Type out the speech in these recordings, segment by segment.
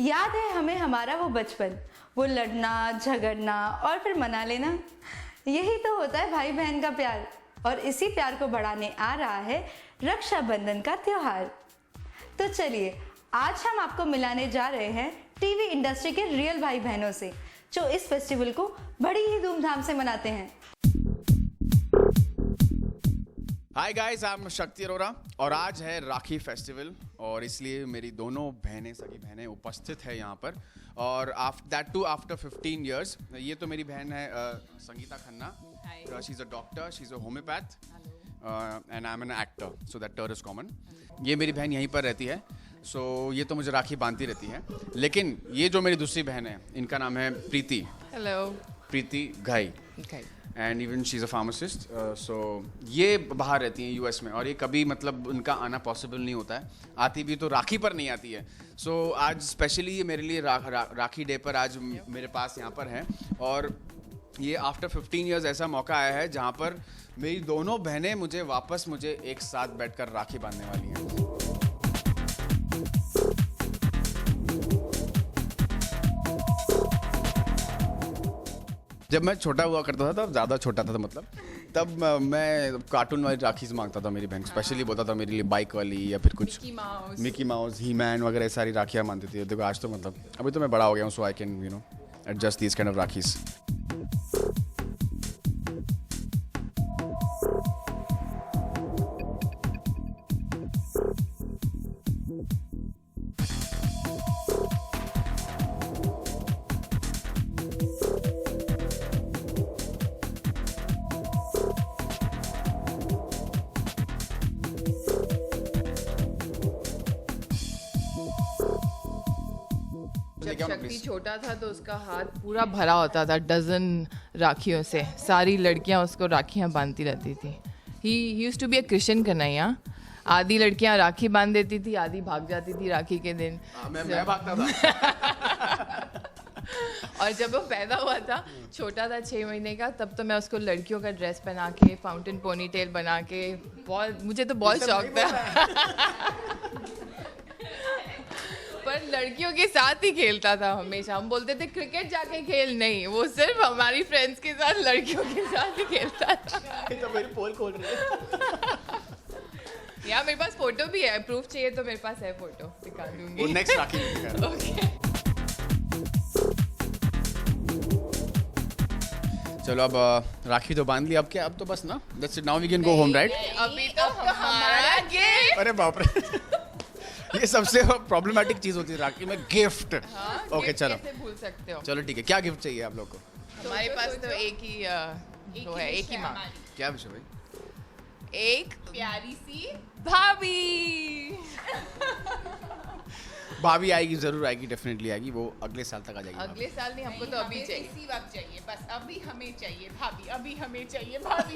याद है हमें हमारा वो बचपन, वो लड़ना झगड़ना और फिर मना लेना। यही तो होता है भाई बहन का प्यार, और इसी प्यार को बढ़ाने आ रहा है रक्षाबंधन का त्योहार। तो चलिए आज हम आपको मिलाने जा रहे हैं टीवी इंडस्ट्री के रियल भाई बहनों से, जो इस फेस्टिवल को बड़ी ही धूमधाम से मनाते हैं। हाय गाइस, आई एम शक्ति अरोरा और आज है राखी फेस्टिवल और इसलिए मेरी दोनों बहनें, सगी बहनें उपस्थित है यहाँ पर। और दैट टू आफ्टर 15 years। ये तो मेरी बहन है Sangeeta Khanna. She is a doctor, she is a homeopath and I am an actor, so that term is common. ये मेरी बहन यहीं पर रहती है, सो ये तो मुझे राखी बांधती रहती है। लेकिन ये जो मेरी दूसरी बहन है, इनका नाम है प्रीति। Hello. Preeti Ghai. And even she is a pharmacist. So ये बाहर रहती हैं यूएस में, और ये कभी मतलब उनका आना पॉसिबल नहीं होता है। आती भी तो राखी पर नहीं आती है। सो आज स्पेशली ये मेरे लिए राखी डे पर आज मेरे पास यहाँ पर है। और ये आफ्टर 15 years ऐसा मौका आया है जहाँ पर मेरी दोनों बहनें मुझे एक साथ बैठकर राखी बांधने वाली हैं। जब मैं छोटा हुआ करता था, तब ज़्यादा छोटा था, मतलब तब मैं कार्टून वाली राखी से मांगता था मेरी बहन। स्पेशली बोलता था मेरे लिए बाइक वाली या फिर कुछ मिकी माउस, ही मैन वगैरह सारी राखियाँ मानती थी। देखो आज तो मतलब अभी तो मैं बड़ा हो गया हूँ, so I can adjust these kind of rakhis. जब शक्ति छोटा था तो उसका हाथ पूरा भरा होता था डजन राखियों से। सारी लड़कियां उसको राखियां बांधती रहती थी। He used to be a Christian Kanhaiya. आधी लड़कियां राखी बांध देती थी, आधी भाग जाती थी राखी के दिन। मैं भागता था। और जब वो पैदा हुआ था, छोटा था 6 महीने का, तब तो मैं उसको लड़कियों का ड्रेस पहना के, फाउंटेन पोनीटेल बना के, मुझे तो बहुत शौक था। पर लड़कियों के साथ ही खेलता था हमेशा। हम बोलते थे क्रिकेट जाके खेल, नहीं, वो सिर्फ हमारी फ्रेंड्स के साथ, लड़कियों के साथ ही खेलता था। तो मेरी पोल खोल रही है। यार मेरे पास फोटो भी है, प्रूफ चाहिए तो मेरे पास है, फोटो दिखा दूंगी। वो नेक्स्ट राखी में दिखाएगा। ओके। चलो अब राखी तो बांध ली, अब क्या, अब तो बस ना, that's it, now we can go home, right? अभी तो हमारा गिफ्ट। अरे बाप रे। ये सबसे प्रॉब्लमेटिक चीज होती है राखी में, गिफ्ट। ओके चलो, कैसे भूल सकते हो। चलो ठीक है, क्या गिफ्ट चाहिए आप लोग को? हमारे पास तो एक ही माँ। क्या विषय भाई? एक प्यारी सी भाभी। भाभी आएगी, जरूर आएगी, डेफिनेटली आएगी। वो अगले साल तक आ जाएगी। अगले साल नहीं, हमको तो अभी चाहिए। इसी वक्त चाहिए, बस अभी हमें चाहिए भाभी, अभी हमें चाहिए भाभी।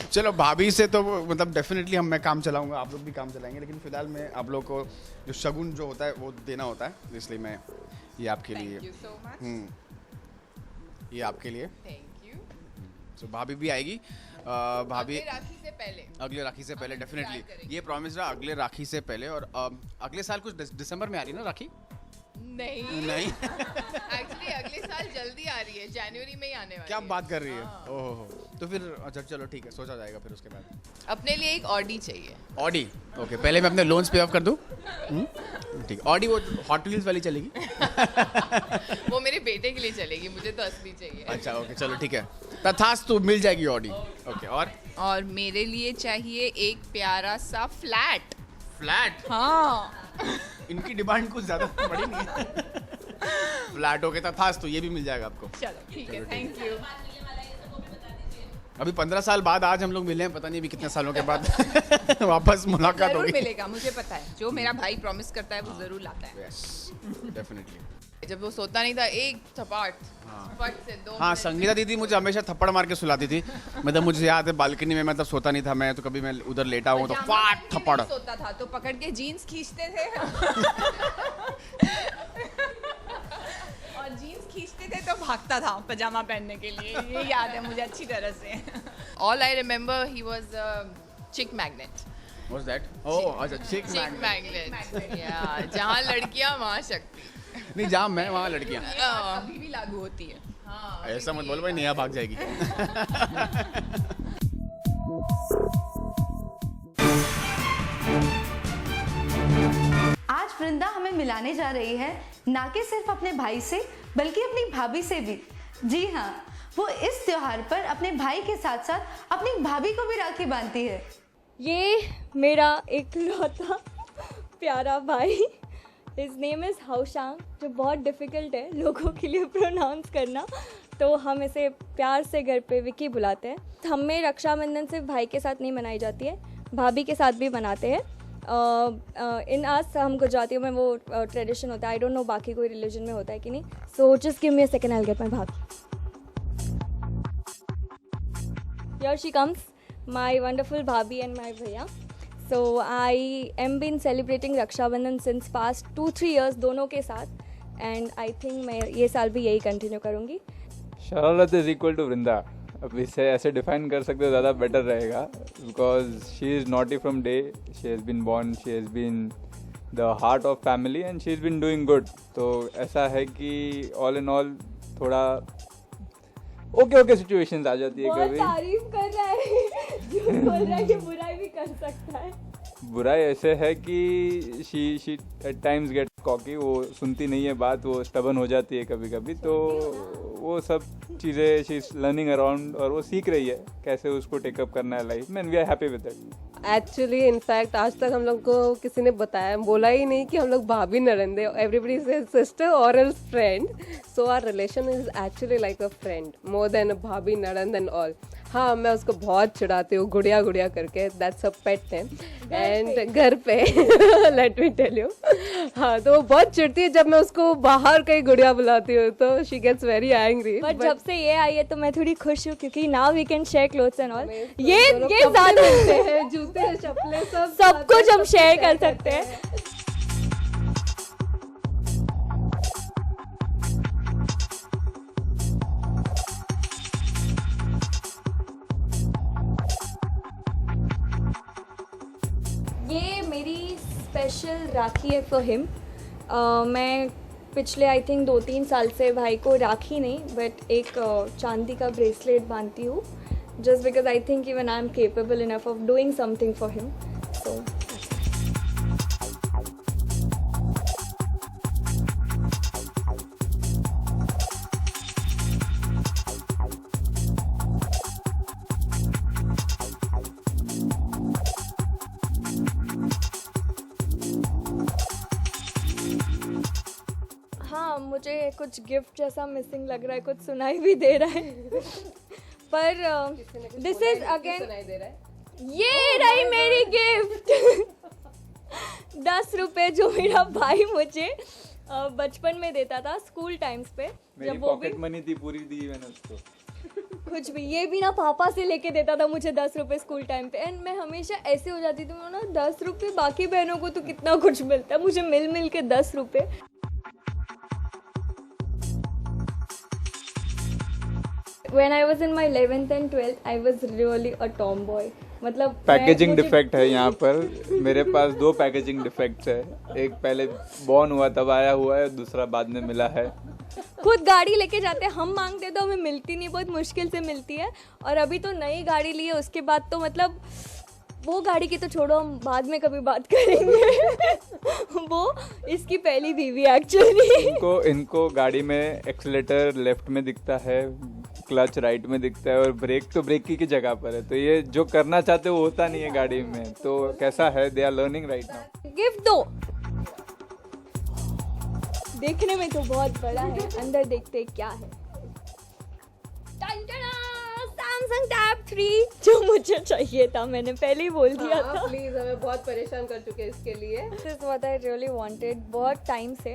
चलो भाभी से तो मतलब डेफिनेटली मैं काम चलाऊंगा, आप लोग भी काम चलाएंगे, लेकिन फिलहाल मैं आप लोग को जो शगुन जो होता है वो देना होता है, इसलिए मैं ये आपके लिए। Thank you so much. ये आपके लिए। Thank you. तो भाभी भी आएगी। भाभी अगले राखी से पहले। अगले राखी से पहले प्यार डेफिनेटली, करेंगे। ये प्रॉमिस रहा अगले राखी से पहले। और अगले साल कुछ दिसंबर में आ रही है ना राखी? नहीं। एक्चुअली अगले साल जल्दी आ रही है, जनवरी में ही आने वाली क्या है। बात कर रही है? ओहो, तो फिर अच्छा चलो ठीक है, सोचा जाएगा फिर उसके बाद। अपने लिए एक ऑडी चाहिए। ऑडी, ओके, पहले मैं अपने लोन्स पे ऑफ कर दूं। ठीक, ऑडी वो हॉट व्हील्स वाली चलेगी? वो मेरे बेटे के लिए चलेगी, मुझे तो असली चाहिए। अच्छा ओके चलो ठीक है, तथास्तु, मिल जाएगी ऑडी। ओके, और मेरे लिए चाहिए एक प्यारा सा फ्लैट। फ्लैट? हाँ। इनकी डिमांड कुछ ज्यादा बड़ी नहीं है। फ्लैट हो गया, तथास्तु, ये भी मिल जाएगा आपको। चलो ठीक है, थैंक यू। अभी 15 साल बाद आज हम लोग मिले हैं, पता नहीं अभी कितने सालों के बाद वापस मुलाकात जरूर होगी। मिलेगा, मुझे पता है, जो मेरा भाई प्रॉमिस करता है वो जरूर लाता है। Yes, definitely. जब वो सोता नहीं था, एक थपाट फट से 2 हाँ, संगीता दीदी मुझे हमेशा थप्पड़ मार के सुलाती थी। मतलब मुझे याद है बालकनी में मतलब सोता नहीं था मैं, तो कभी मैं उधर लेटा हूँ तो फाट थप्पड़। सोता था तो पकड़ के जीन्स खींचते थे। और जीन्स खींचते थे तो भागता था पजामा पहनने के लिए, ये याद है मुझे अच्छी तरह से। All I remember, he was a chick magnet. What's that? Oh, अच्छा chick चिक magnet. मैग्नेट या जहाँ लड़कियाँ वहाँ शक्ति नहीं, जहाँ मैं वहाँ लड़कियाँ. अभी भी लागू होती है. ऐसा मत बोलो भाई, नेहा भाग जाएगी. आज वृंदा हमें मिलाने जा रही है ना कि सिर्फ अपने भाई से बल्कि अपनी भाभी से भी। जी हाँ, वो इस त्योहार पर अपने भाई के साथ साथ अपनी भाभी को भी राखी बांधती है। ये मेरा इकलौता प्यारा भाई, हिज नेम इज़ हाउशांग, जो बहुत डिफ़िकल्ट है लोगों के लिए प्रोनाउंस करना, तो हम इसे प्यार से घर पे विकी बुलाते हैं। हमें रक्षाबंधन सिर्फ भाई के साथ नहीं मनाई जाती है, भाभी के साथ भी मनाते हैं। इन आस हम गुजरातियों में वो ट्रेडिशन होता है, आई डोंट नो बाकी कोई रिलीजन में होता है कि नहीं। So just give me a second, I will get my bhabhi. Here she comes, my wonderful bhabhi and my bhaiya. So I am been celebrating Rakshabandhan since past 2-3 years दोनों के साथ, and I think मैं ये साल भी यही कंटिन्यू करूँगी। शरारत इज इक्वल टू वृंदा। अब इसे ऐसे डिफाइन कर सकते हो ज़्यादा बेटर रहेगा, because she is naughty from day she has been born, she has been the heart of family and she is been doing good. तो ऐसा है कि ऑल इन ऑल थोड़ा ओके सिचुएशंस आ जाती है बहुत कभी। तारीफ कर रहा है, झूठ बोल रहा है कि बुराई भी कर सकता है। बुराई ऐसे है कि she at times get cocky, वो सुनती नहीं है बात, वो स्टबन हो जाती है कभी कभी। तो वो सब चीज़ें शी इज लर्निंग अराउंड और वो सीख रही है कैसे उसको टेकअप करना है लाइफ में, and we are happy with that. Actually in fact आज तक हम लोग को किसी ने बोला ही नहीं कि हम लोग भाभी नरंदे, एवरीबडी से सिस्टर और else friend. So our relation is actually like a friend more than a bhabhi nanad and all. हाँ, मैं उसको बहुत चिढ़ाती हूँ गुड़िया गुड़िया करके, that's a pet name, and घर पे लेट मी टेल यू। हाँ, तो वो बहुत चिढ़ती है जब मैं उसको बाहर कहीं गुड़िया बुलाती हूँ, तो she gets very angry. But जब से ये आई है तो मैं थोड़ी खुश हूँ, क्योंकि now we can share clothes and all. ये ज़्यादा हैं, जूते चप्पलें सब कुछ हम शेयर कर सकते हैं। ये मेरी स्पेशल राखी है फॉर हिम। मैं पिछले आई थिंक 2-3 साल से भाई को राखी नहीं बट एक चांदी का ब्रेसलेट बांधती हूँ, just because I think even I am capable enough of doing something for him. So हाँ, मुझे कुछ गिफ्ट जैसा मिसिंग लग रहा है, कुछ सुनाई भी दे रहा है पर दिस इज अगेन, ये रही मेरी गिफ्ट। 10 रुपए जो मेरा भाई मुझे बचपन में देता था स्कूल टाइम्स पे, मेरी पॉकेट मनी थी, पूरी दी मैंने उसको। कुछ भी, ये भी ना पापा से लेके देता था मुझे 10 रुपए स्कूल टाइम पे, एंड मैं हमेशा ऐसे हो जाती थी ना 10 रुपए, बाकी बहनों को तो कितना कुछ मिलता है, मुझे मिल के 10 रुपए। When I was in my 11th and 12th, I was really a tomboy. मतलब पैकेजिंग डिफेक्ट है यहाँ पर। मेरे पास 2 पैकेजिंग डिफेक्ट्स है, एक पहले बॉर्न हुआ तब आया हुआ है, दूसरा बाद में मिला है। खुद गाड़ी लेके जाते हैं, हम मांगते तो हमें मिलती नहीं, बहुत मुश्किल से मिलती है। और अभी तो नई गाड़ी ली है, उसके बाद तो मतलब वो गाड़ी की तो छोड़ो, हम बाद में कभी बात करेंगे। वो इसकी पहली बीवी एक्चुअली। इनको गाड़ी में एक्सीलेटर लेफ्ट में दिखता है, क्लच राइट में दिखता है, और ब्रेक तो ब्रेक की जगह पर है। तो ये जो करना चाहते वो होता नहीं है गाड़ी में। तो कैसा है, they are learning right now. Gift दो, देखने में तो बहुत बड़ा है, अंदर देखते क्या है। सैमसंग टैब 3 जो मुझे चाहिए था, मैंने पहले ही बोल दिया था। प्लीज, हमें बहुत परेशान कर चुके हैं इसके लिए। This is what I really wanted बहुत टाइम से।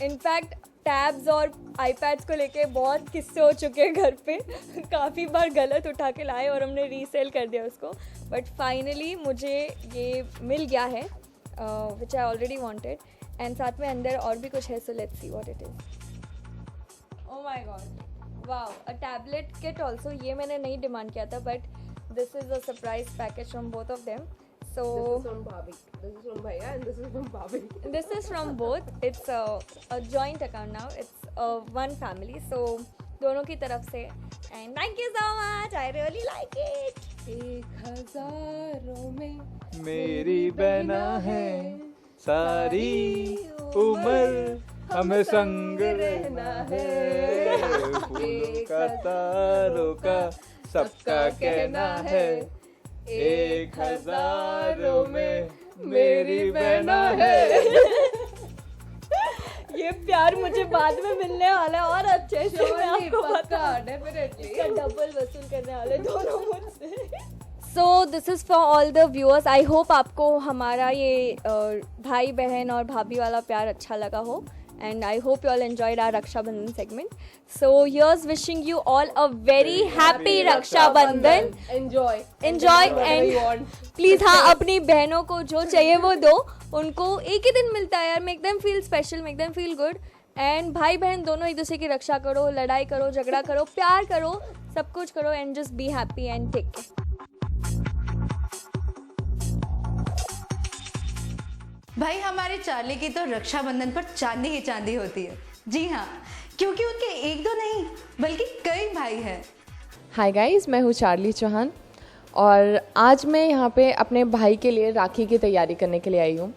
इनफैक्ट टैब्स और आईपैड्स को लेके बहुत किस्से हो चुके हैं घर पे। काफ़ी बार गलत उठा के लाए और हमने रीसेल कर दिया उसको, बट फाइनली मुझे ये मिल गया है विच आई ऑलरेडी वांटेड, एंड साथ में अंदर और भी कुछ है, so let's see what it is. Oh my God, wow, a tablet kit also. ये मैंने नहीं डिमांड किया था, but this is a surprise package from both of them. So This is from Bhabhi. This is from Bhaiya and this is from Bhabhi. this is from both. It's a joint account now. It's one family. So दोनों की तरफ से. And thank you so much. I really like it. 1000 में मेरी बहना है, सारी उम्र हमें संग रहना है, फूलों का तारों का सबका कहना है, 1000 में मेरी बहना है। ये प्यार मुझे बाद में मिलने वाला है और अच्छे से मैं आपको पक्का डेफिनेटली इसका डबल वसूल करने वाले दोनों मुझसे। So this is for all the viewers. I hope आपको हमारा ये भाई बहन और भाभी वाला प्यार अच्छा लगा हो, and I hope you all enjoyed our Raksha Bandhan segment. So here's wishing you all a very happy Raksha Bandhan. Enjoy and you want. Please हाँ अपनी बहनों को जो चाहिए वो दो, उनको एक ही दिन मिलता है यार, make them feel special, make them feel good. And भाई बहन दोनों एक दूसरे की रक्षा करो, लड़ाई करो, झगड़ा करो, प्यार करो, सब कुछ करो and just be happy and take care. भाई हमारे चार्ली की तो रक्षाबंधन पर चांदी ही चांदी होती है। जी हाँ, क्योंकि उनके एक दो नहीं बल्कि कई भाई हैं। हाय गाइस, मैं हूँ चार्ली चौहान और आज मैं यहाँ पे अपने भाई के लिए राखी की तैयारी करने के लिए आई हूँ।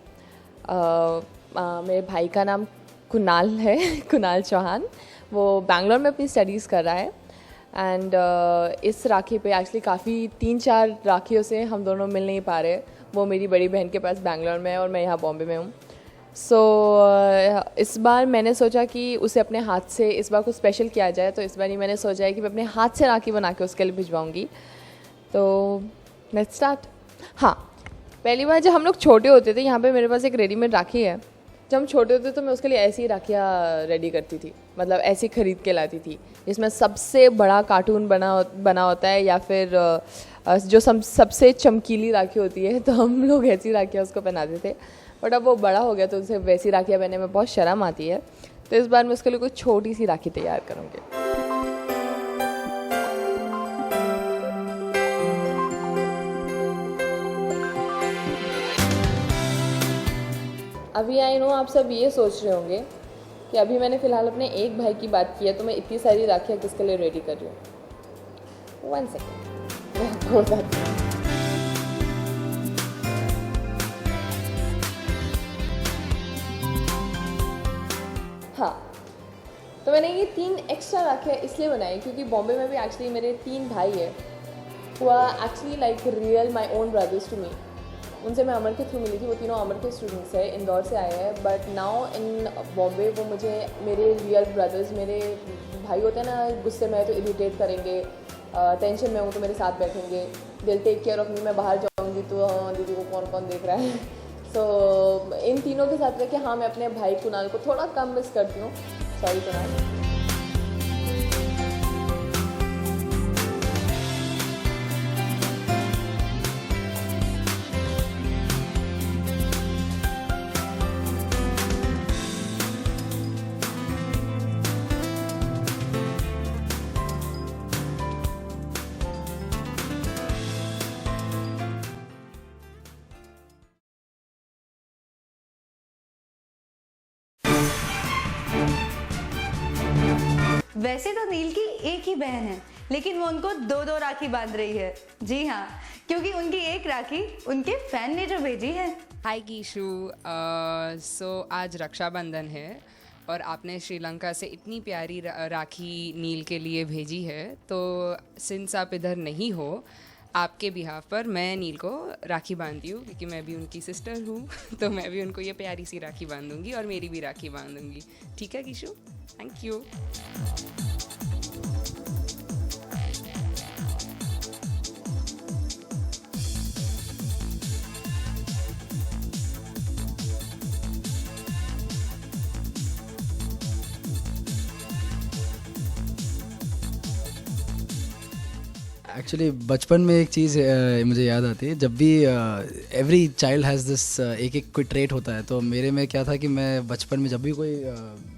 मेरे भाई का नाम कुणाल है, कुणाल चौहान। वो बैंगलोर में अपनी स्टडीज़ कर रहा है एंड इस राखी पे एक्चुअली काफ़ी 3-4 राखियों से हम दोनों मिल नहीं पा रहे। वो मेरी बड़ी बहन के पास बैंगलोर में है और मैं यहाँ बॉम्बे में हूँ। सो इस बार मैंने सोचा कि उसे अपने हाथ से इस बार कुछ स्पेशल किया जाए, तो इस बार ही मैंने सोचा है कि मैं अपने हाथ से राखी बना के उसके लिए भिजवाऊँगी। तो लेट्स स्टार्ट। हाँ, पहली बार जब हम लोग छोटे होते थे, यहाँ पे मेरे पास एक रेडीमेड राखी है। जब हम छोटे होते तो मैं उसके लिए ऐसी ही राखियाँ रेडी करती थी, मतलब ऐसी ख़रीद के लाती थी जिसमें सबसे बड़ा कार्टून बना होता है या फिर जो सबसे चमकीली राखी होती है, तो हम लोग ऐसी राखियाँ उसको पहनाते थे। बट अब वो बड़ा हो गया तो उसे वैसी राखियाँ पहनने में बहुत शर्म आती है, तो इस बार मैं उसके लिए कोई छोटी सी राखी तैयार करूँगी। अभी आई नो आप सब ये सोच रहे होंगे कि अभी मैंने फ़िलहाल अपने एक भाई की बात की है, तो मैं इतनी सारी राखियाँ किसके लिए रेडी कर रही हूँ। 1 सेकेंड, मैं आपको बताती हूँ। हाँ, तो मैंने ये 3 एक्स्ट्रा राखियाँ इसलिए बनाई क्योंकि बॉम्बे में भी एक्चुअली मेरे 3 भाई है who are actually like real my own brothers to me। उनसे मैं अमर के थ्रू मिली थी, वो तीनों अमर के स्टूडेंट्स हैं, इंदौर से आए हैं। बट नाउ इन बॉम्बे वो मुझे मेरे रियल ब्रदर्स, मेरे भाई होते हैं ना, गुस्से में है तो इरिटेट करेंगे, टेंशन में हूँ तो मेरे साथ बैठेंगे, दिल टेक केयर ऑफ मी, मैं बाहर जाऊँगी तो दीदी को कौन कौन देख रहा है। सो इन तीनों के साथ रह के हाँ मैं अपने भाई कुणाल को थोड़ा कम मिस करती हूँ। सॉरी कुणाल। वैसे तो नील की एक ही बहन है, लेकिन वो उनको 2-2 राखी बांध रही है। जी हाँ, क्योंकि उनकी एक राखी उनके फैन ने जो भेजी है। हाय कीशु, सो आज रक्षाबंधन है और आपने श्रीलंका से इतनी प्यारी राखी नील के लिए भेजी है, तो सिंस आप इधर नहीं हो, आपके बिहाफ पर मैं नील को राखी बांधती हूँ क्योंकि मैं भी उनकी सिस्टर हूँ। तो मैं भी उनको ये प्यारी सी राखी बांधूंगी और मेरी भी राखी बांधूंगी। ठीक है कीशु, थैंक यू। एक्चुअली बचपन में एक चीज़ मुझे याद आती है, जब भी एवरी चाइल्ड हैज़ दिस एक कोई ट्रेट होता है, तो मेरे में क्या था कि मैं बचपन में जब भी कोई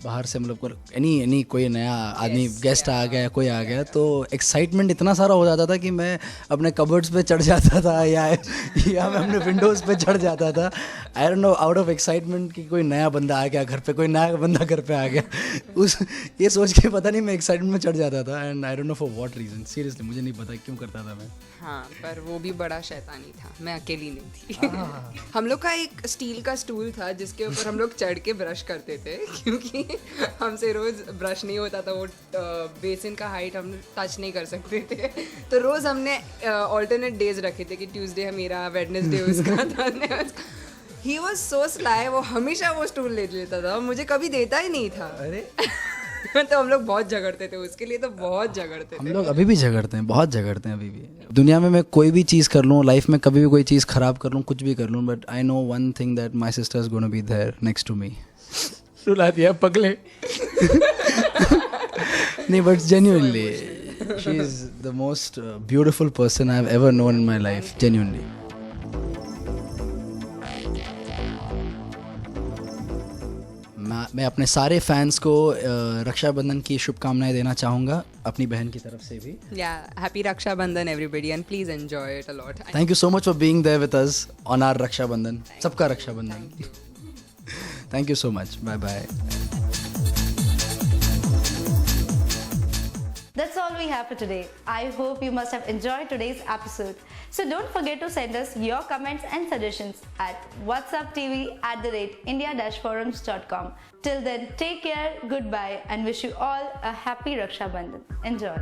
बाहर से मतलब एनी कोई नया आदमी गेस्ट आ गया, कोई आ गया, तो एक्साइटमेंट इतना सारा हो जाता था कि मैं अपने कबर्ड्स पे चढ़ जाता था या मैं अपने विंडोज़ पे चढ़ जाता था। I don't know, out of excitement कि कोई नया बंदा आ गया घर पे, कोई नया बंदा घर पे आ गया, ये सोच के पता नहीं मैं एक्साइटमेंट में चढ़ जाता था। And I don't know for what reason, seriously मुझे नहीं पता क्यों करता था मैं। हाँ, पर वो भी बड़ा शैतानी था, मैं अकेली नहीं थी। हम लोग का एक स्टील का स्टूल था जिसके ऊपर हम लोग चढ़ के ब्रश करते थे, क्योंकि हमसे रोज़ ब्रश नहीं होता था, वो बेसिन का हाइट हम टच नहीं कर सकते थे। तो रोज़ हमने ऑल्टरनेट डेज रखे थे कि ट्यूसडे मेरा, वेडनेसडे उसका था। ही वॉज सो स्लाई, वो हमेशा वो स्टूल ले लेता था, मुझे कभी देता ही नहीं था। अरे तो हम लोग बहुत झगड़ते थे उसके लिए, तो बहुत झगड़ते थे। हम लोग अभी भी झगड़ते हैं, बहुत झगड़ते हैं अभी भी। दुनिया में मैं कोई भी चीज़ कर लूँ, लाइफ में कभी भी कोई चीज़ ख़राब कर लूँ, कुछ भी कर लूँ, but I know one thing that my sister is gonna be there next to me. रुला दिया पगले। नहीं, but genuinely she is the most beautiful person I have ever known in my life, genuinely. मैं अपने सारे fans को रक्षाबंधन की शुभकामनाएं देना चाहूँगा, अपनी बहन की तरफ से भी। Happy Raksha Bandhan everybody, and please enjoy it a lot. Thank you so much for being there with us on our Raksha Bandhan, सबका Raksha Bandhan. Thank you so much, bye bye. That's all we have for today. I hope you must have enjoyed today's episode. So don't forget to send us your comments and suggestions at whatsapptv@india-forums.com. Till then, take care, goodbye, and wish you all a happy Raksha Bandhan. Enjoy.